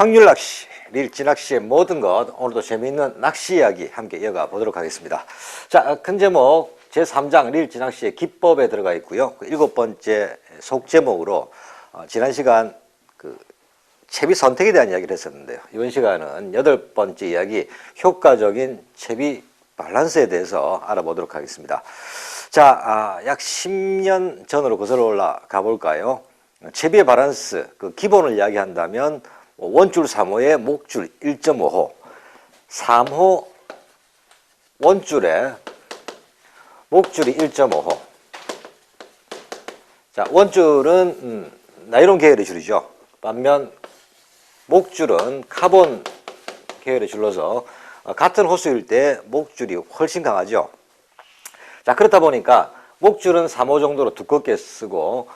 확률 낚시, 릴지 낚시의 모든 것, 오늘도 재미있는 낚시 이야기 함께 이어가 보도록 하겠습니다. 자, 큰 제목 제3장 릴지 낚시의 기법에 들어가 있고요. 그 7번째 속제목으로 지난 시간 채비 선택에 대한 이야기를 했었는데요. 이번 시간은 8번째 이야기 효과적인 채비 밸런스에 대해서 알아보도록 하겠습니다. 자, 약 10년 전으로 거슬러 올라가 볼까요? 채비의 밸런스, 그 기본을 이야기한다면 원줄 3호에 목줄 1.5호, 3호 원줄에 목줄이 1.5호. 자, 원줄은 나일론 계열의 줄이죠. 반면 목줄은 카본 계열의 줄로서 같은 호수일 때 목줄이 훨씬 강하죠. 자, 그렇다 보니까 목줄은 3호 정도로 두껍게 쓰고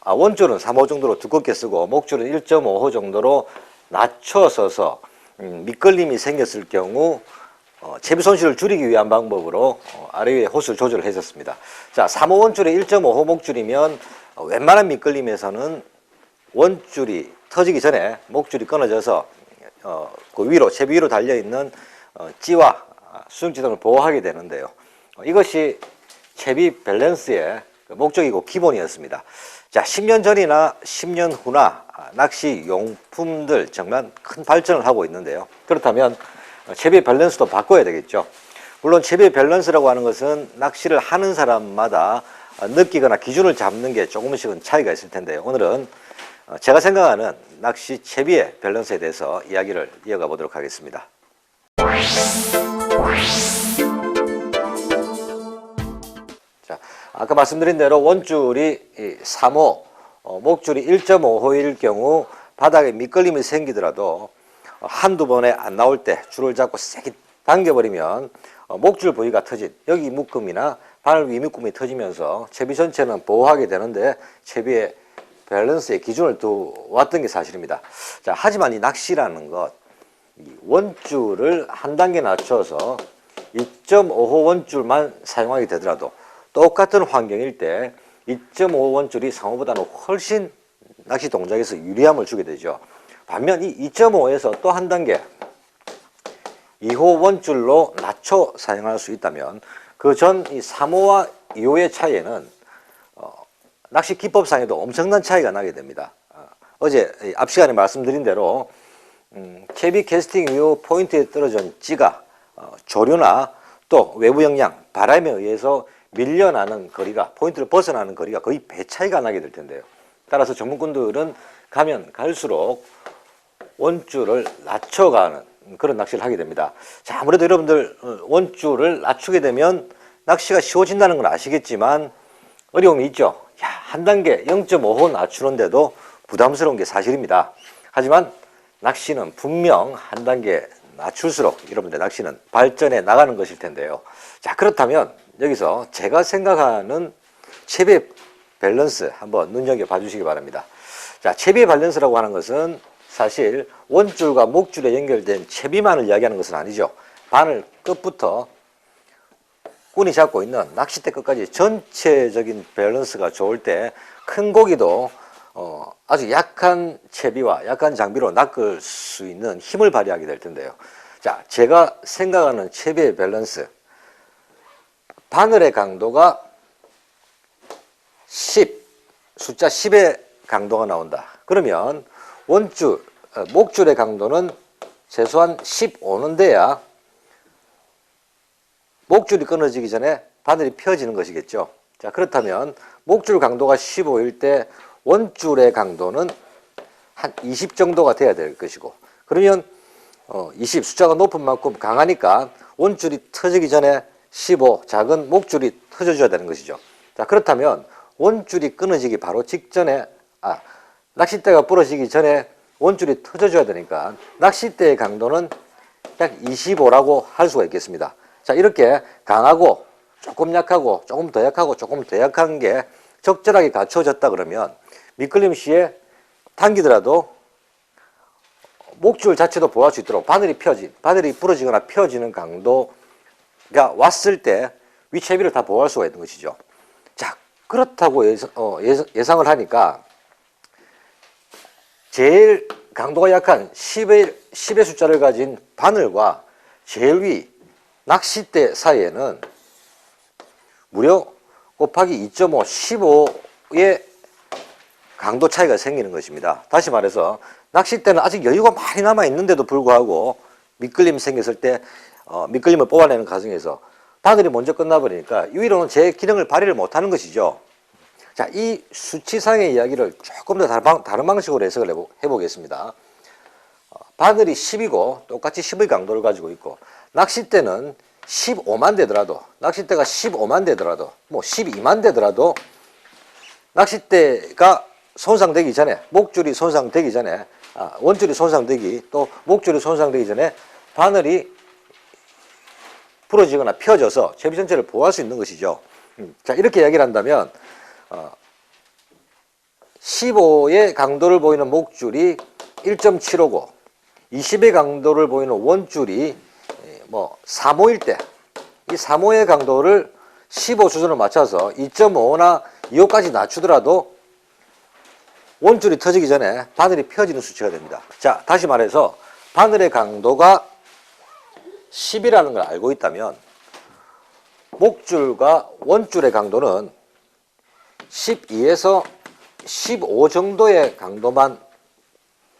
원줄은 3호 정도로 두껍게 쓰고 목줄은 1.5호 정도로 낮춰 서서 미끌림이 생겼을 경우 채비 손실을 줄이기 위한 방법으로 아래 위에 호수를 조절을 했었습니다. 자, 3호 원줄에 1.5호 목줄이면 웬만한 미끌림에서는 원줄이 터지기 전에 목줄이 끊어져서 그 위로 채비 위로 달려있는 찌와 수증기 등을 보호하게 되는데요. 이것이 채비 밸런스의 목적이고 기본이었습니다. 자, 10년 전이나 10년 후나 낚시 용품들 정말 큰 발전을 하고 있는데요. 그렇다면 채비 밸런스도 바꿔야 되겠죠. 물론 채비 밸런스라고 하는 것은 낚시를 하는 사람마다 느끼거나 기준을 잡는 게 조금씩은 차이가 있을 텐데요. 오늘은 제가 생각하는 낚시 채비의 밸런스에 대해서 이야기를 이어가 보도록 하겠습니다. 자, 아까 말씀드린 대로 원줄이 3호, 목줄이 1.5호일 경우 바닥에 미끌림이 생기더라도 한두 번에 안 나올 때 줄을 잡고 세게 당겨버리면 목줄 부위가 터진 여기 묶음이나 바늘 위 묶음이 터지면서 채비 전체는 보호하게 되는데 채비의 밸런스의 기준을 두었던 게 사실입니다. 자, 하지만 이 낚시라는 것, 원줄을 한 단계 낮춰서 2.5호 원줄만 사용하게 되더라도 똑같은 환경일 때 2.5호 원줄이 3호보다는 훨씬 낚시 동작에서 유리함을 주게 되죠. 반면 이 2.5에서 또 한 단계 2호 원줄로 낮춰 사용할 수 있다면 그 전 이 3호와 2호의 차이에는 낚시 기법상에도 엄청난 차이가 나게 됩니다. 어제 앞 시간에 말씀드린 대로 채비 캐스팅 이후 포인트에 떨어진 찌가 조류나 또 외부 영향, 바람에 의해서 밀려나는 거리가, 포인트를 벗어나는 거리가 거의 배 차이가 나게 될 텐데요. 따라서 전문꾼들은 가면 갈수록 원줄을 낮춰가는 그런 낚시를 하게 됩니다. 자, 아무래도 여러분들 원줄을 낮추게 되면 낚시가 쉬워진다는 건 아시겠지만 어려움이 있죠. 야, 한 단계 0.5호 낮추는데도 부담스러운 게 사실입니다. 하지만 낚시는 분명 한 단계 낮출수록 여러분들 낚시는 발전해 나가는 것일 텐데요. 자, 그렇다면 여기서 제가 생각하는 채비의 밸런스 한번 눈여겨봐 주시기 바랍니다. 자, 채비의 밸런스라고 하는 것은 사실 원줄과 목줄에 연결된 채비만을 이야기하는 것은 아니죠. 바늘 끝부터 꾼이 잡고 있는 낚싯대 끝까지 전체적인 밸런스가 좋을 때 큰 고기도 아주 약한 채비와 약한 장비로 낚을 수 있는 힘을 발휘하게 될 텐데요. 자, 제가 생각하는 채비의 밸런스, 바늘의 강도가 10, 숫자 10의 강도가 나온다. 그러면 목줄의 강도는 최소한 15는 돼야 목줄이 끊어지기 전에 바늘이 펴지는 것이겠죠. 자, 그렇다면 목줄 강도가 15일 때 원줄의 강도는 한 20 정도가 돼야 될 것이고, 그러면 20 숫자가 높은 만큼 강하니까 원줄이 터지기 전에 15 작은 목줄이 터져줘야 되는 것이죠. 자, 그렇다면 원줄이 끊어지기 바로 직전에 낚싯대가 부러지기 전에 원줄이 터져줘야 되니까 낚싯대의 강도는 약 25라고 할 수가 있겠습니다. 자, 이렇게 강하고 조금 약하고 조금 더 약하고 조금 더 약한 게 적절하게 갖춰졌다 그러면 미끌림 시에 당기더라도 목줄 자체도 보호할 수 있도록 바늘이 부러지거나 펴지는 강도가 왔을 때 위채비를 다 보호할 수가 있는 것이죠. 자, 그렇다고 예상을 하니까 제일 강도가 약한 10의 숫자를 가진 바늘과 제일 위 낚싯대 사이에는 무려 곱하기 2.5, 15의 강도 차이가 생기는 것입니다. 다시 말해서 낚싯대는 아직 여유가 많이 남아 있는데도 불구하고 미끌림이 생겼을 때 미끌림을 뽑아내는 과정에서 바늘이 먼저 끝나버리니까 위로는 제 기능을 발휘를 못하는 것이죠. 자, 이 수치상의 이야기를 조금 더 다른 방식으로 해석을 해보겠습니다. 바늘이 10이고 똑같이 10의 강도를 가지고 있고 낚싯대는 15만 되더라도 낚싯대가 15만 되더라도 뭐 12만 되더라도 낚싯대가 손상되기 전에 목줄이 손상되기 전에 원줄이 손상되기 또 목줄이 손상되기 전에 바늘이 부러지거나 펴져서 채비 전체를 보호할 수 있는 것이죠. 자, 이렇게 이야기를 한다면 15의 강도를 보이는 목줄이 1.75고 20의 강도를 보이는 원줄이 3호일 때 이 3호의 강도를 15 수준으로 맞춰서 2.5나 2호까지 낮추더라도 원줄이 터지기 전에 바늘이 펴지는 수치가 됩니다. 자, 다시 말해서 바늘의 강도가 10이라는 걸 알고 있다면 목줄과 원줄의 강도는 12에서 15 정도의 강도만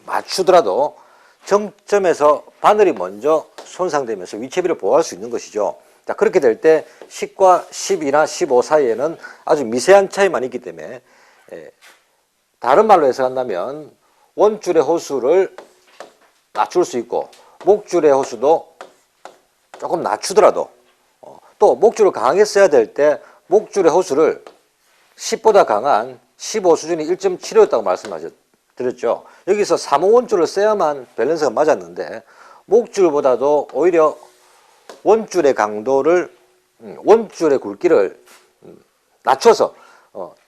맞추더라도 정점에서 바늘이 먼저 손상되면서 위채비를 보호할 수 있는 것이죠. 자, 그렇게 될 때 10과 10이나 15 사이에는 아주 미세한 차이만 있기 때문에 다른 말로 해석한다면 원줄의 호수를 낮출 수 있고 목줄의 호수도 조금 낮추더라도 또 목줄을 강하게 써야 될 때 목줄의 호수를 10보다 강한 15 수준이 1.75였다고 말씀드렸죠. 여기서 3호 원줄을 써야만 밸런스가 맞았는데 목줄보다도 오히려 원줄의 강도를 원줄의 굵기를 낮춰서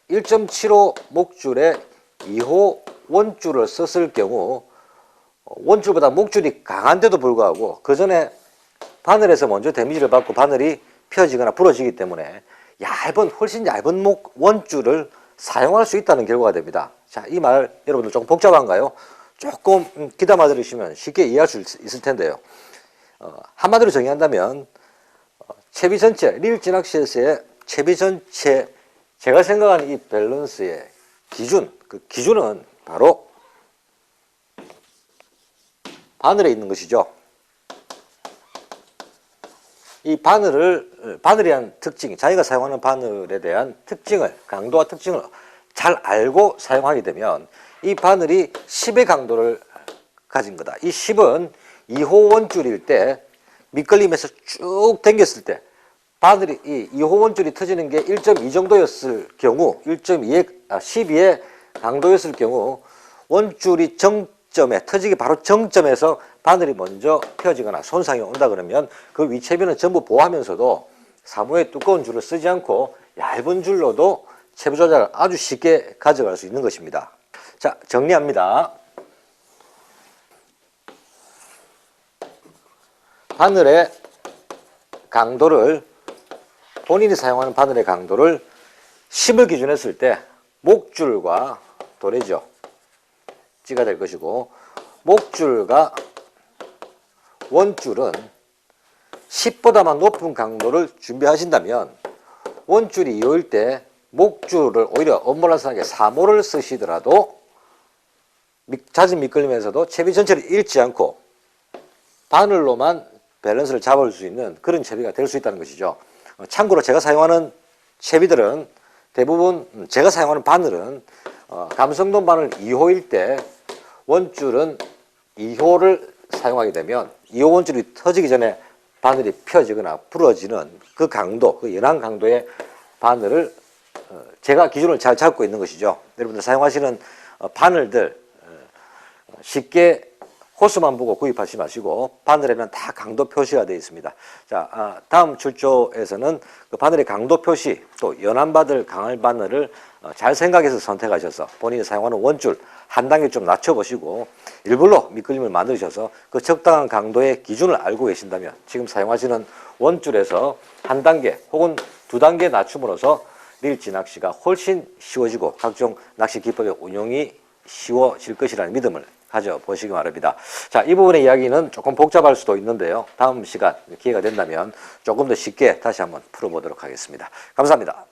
1.75 목줄에 2호 원줄을 썼을 경우 원줄보다 목줄이 강한데도 불구하고 그 전에 바늘에서 먼저 데미지를 받고 바늘이 펴지거나 부러지기 때문에 훨씬 얇은 원줄을 사용할 수 있다는 결과가 됩니다. 자, 이 말 여러분들 조금 복잡한가요? 조금 귀담아 들으시면 쉽게 이해할 수 있을 텐데요. 한마디로 정의한다면 채비 전체, 릴 진학시에서의 채비 전체 제가 생각하는 이 밸런스의 기준, 그 기준은 바로 바늘에 있는 것이죠. 이 바늘에 대한 특징, 자기가 사용하는 바늘에 대한 특징을, 강도와 특징을 잘 알고 사용하게 되면 이 바늘이 10의 강도를 가진 거다. 이 10은 2호 원줄일 때 밑걸림에서 쭉 당겼을 때 바늘이 이 2호 원줄이 터지는 게 1.2 정도였을 경우 12의 강도였을 경우 원줄이 정점에 터지기 바로 정점에서 바늘이 먼저 펴지거나 손상이 온다 그러면 그 위채비는 전부 보호하면서도 3호의 두꺼운 줄을 쓰지 않고 얇은 줄로도 채비 조작을 아주 쉽게 가져갈 수 있는 것입니다. 자, 정리합니다. 바늘의 강도를 본인이 사용하는 바늘의 강도를 10을 기준으로 했을 때 목줄과 도래죠. 찌가 될 것이고 목줄과 원줄은 10보다만 높은 강도를 준비하신다면 원줄이 2호일 때 목줄을 오히려 언밸런스하게 3호를 쓰시더라도 잦은 미끌림에서도 채비 전체를 잃지 않고 바늘로만 밸런스를 잡을 수 있는 그런 채비가 될 수 있다는 것이죠. 참고로 제가 사용하는 채비들은 대부분 제가 사용하는 바늘은 감성돔 바늘 2호일 때 원줄은 2호를 사용하게 되면 2호 원줄이 터지기 전에 바늘이 펴지거나 부러지는 그 강도, 그 연한 강도의 바늘을 제가 기준을 잘 잡고 있는 것이죠. 여러분들 사용하시는 바늘들 쉽게 호수만 보고 구입하지 마시고 바늘에는 다 강도 표시가 되어 있습니다. 자, 다음 출조에서는 그 바늘의 강도 표시 또 연한 바늘, 강한 바늘을 잘 생각해서 선택하셔서 본인이 사용하는 원줄 한 단계 좀 낮춰보시고 일부러 미끌림을 만드셔서 그 적당한 강도의 기준을 알고 계신다면 지금 사용하시는 원줄에서 한 단계 혹은 두 단계 낮춤으로써 릴지 낚시가 훨씬 쉬워지고 각종 낚시 기법의 운용이 쉬워질 것이라는 믿음을 가져보시기 바랍니다. 자, 이 부분의 이야기는 조금 복잡할 수도 있는데요. 다음 시간 기회가 된다면 조금 더 쉽게 다시 한번 풀어보도록 하겠습니다. 감사합니다.